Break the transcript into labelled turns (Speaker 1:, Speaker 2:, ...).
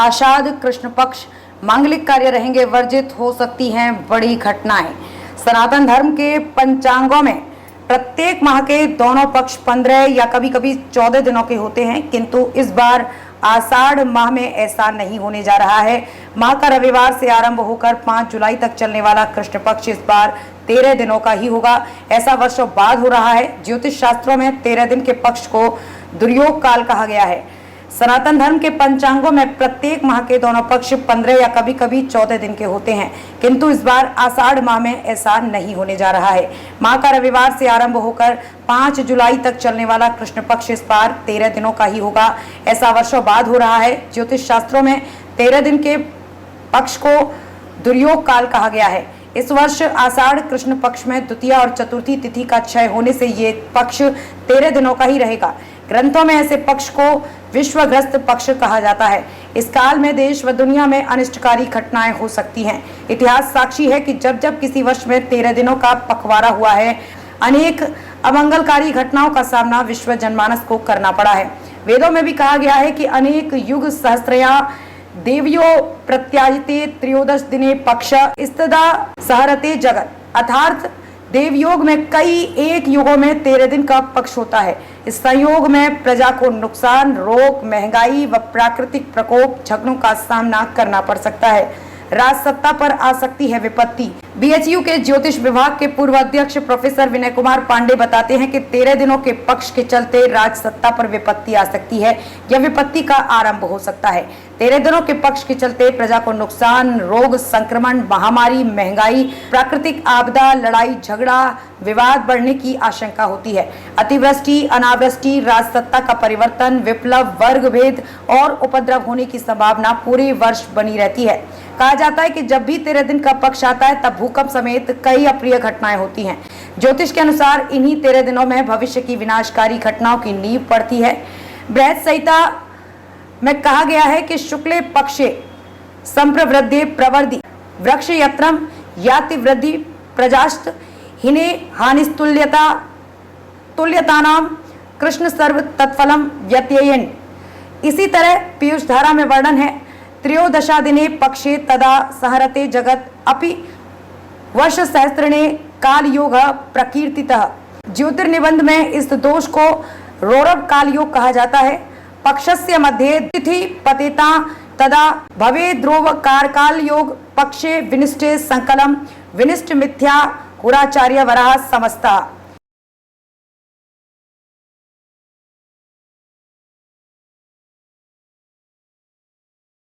Speaker 1: आषाढ़ कृष्ण पक्ष मांगलिक कार्य रहेंगे वर्जित, हो सकती हैं बड़ी घटनाएं। सनातन धर्म के पंचांगों में प्रत्येक माह के दोनों पक्ष 15 या कभी कभी 14 दिनों के होते हैं, किंतु इस बार आषाढ़ माह में ऐसा नहीं होने जा रहा है। माह का रविवार से आरंभ होकर 5 जुलाई तक चलने वाला कृष्ण पक्ष इस बार 13 दिनों का ही होगा। ऐसा वर्षों बाद हो रहा है। ज्योतिष शास्त्रों में 13 दिन के पक्ष को दुर्योग काल कहा गया है। सनातन धर्म के पंचांगों में प्रत्येक माह के दोनों पक्ष 15 या कभी कभी 14 दिन के होते हैं, किंतु इस बार आषाढ़ माह में ऐसा नहीं होने जा रहा है। माह का रविवार से आरंभ होकर 5 जुलाई तक चलने वाला कृष्ण पक्ष इस बार 13 दिनों का ही होगा। ऐसा वर्षों बाद हो रहा है। ज्योतिष शास्त्रों में 13 दिन के पक्ष को दुर्योग काल कहा गया है। इस वर्ष आषाढ़ कृष्ण पक्ष में द्वितीया और चतुर्थी तिथि का क्षय होने से ये पक्ष 13 दिनों का ही रहेगा। ग्रंथों में ऐसे पक्ष को विश्वग्रस्त पक्ष कहा जाता है। इस काल में देश व दुनिया में अनिष्टकारी घटनाएं हो सकती हैं। इतिहास साक्षी है कि जब जब किसी वर्ष में 13 दिनों का पखवाड़ा हुआ है, अनेक अमंगलकारी घटनाओं का सामना विश्व जनमानस को करना पड़ा है। वेदों में भी कहा गया है कि अनेक युग सहस्त्रया देवियो प्रत्याजिते त्रयोदश दिने पक्ष इस्तदा सहरते जगत, अर्थात देवयोग में कई एक युगों में 13 दिन का पक्ष होता है। इस संयोग में प्रजा को नुकसान, रोग, महंगाई व प्राकृतिक प्रकोप, झगड़ों का सामना करना पड़ सकता है। राज सत्ता पर आ सकती है विपत्ति। बीएचयू के ज्योतिष विभाग के पूर्व अध्यक्ष प्रोफेसर विनय कुमार पांडे बताते हैं कि 13 दिनों के पक्ष के चलते राज सत्ता पर विपत्ति आ सकती है या विपत्ति का आरंभ हो सकता है। 13 दिनों के पक्ष के चलते प्रजा को नुकसान, रोग, संक्रमण, महामारी, महंगाई, प्राकृतिक आपदा, लड़ाई झगड़ा, विवाद बढ़ने की आशंका होती है। अतिवृष्टि, अनावृष्टि, राज सत्ता का परिवर्तन, विप्लव, वर्ग भेद और उपद्रव होने की संभावना पूरे वर्ष बनी रहती है। कहा जाता है कि जब भी 13 दिन का पक्ष आता है तब भूकंप समेत कई अप्रिय घटनाएं होती हैं। ज्योतिष के अनुसार इन्हीं 13 दिनों में भविष्य की विनाशकारी घटनाओं की नींव पड़ती है। बृहद संहिता में कहा गया है कि शुक्ले पक्षे संप्रवृद्धि प्रवर्धि वृक्ष यत्रम याति वृद्धि प्रजास्त हिने हानिस्तुल्यता तुल्यतानाम कृष्ण सर्व तत्फलम व्यत्ययेन। इसी तरह पीयूष धारा में वर्णन है, त्रयोदशा दिने पक्षे तदा सहरते जगत अपि वर्ष सहस्त्रणे काल योग प्रकीर्तितः। ज्योतिर्निबंध में इस दोष को रौरव काल योग कहा जाता है। पक्षस्य मध्ये तिथि पतेता तदा भवे ध्रुव कारकाल योग पक्षे विनिष्टे संकलम विनिष्ट मिथ्या हुराचार्य वराह समस्ता।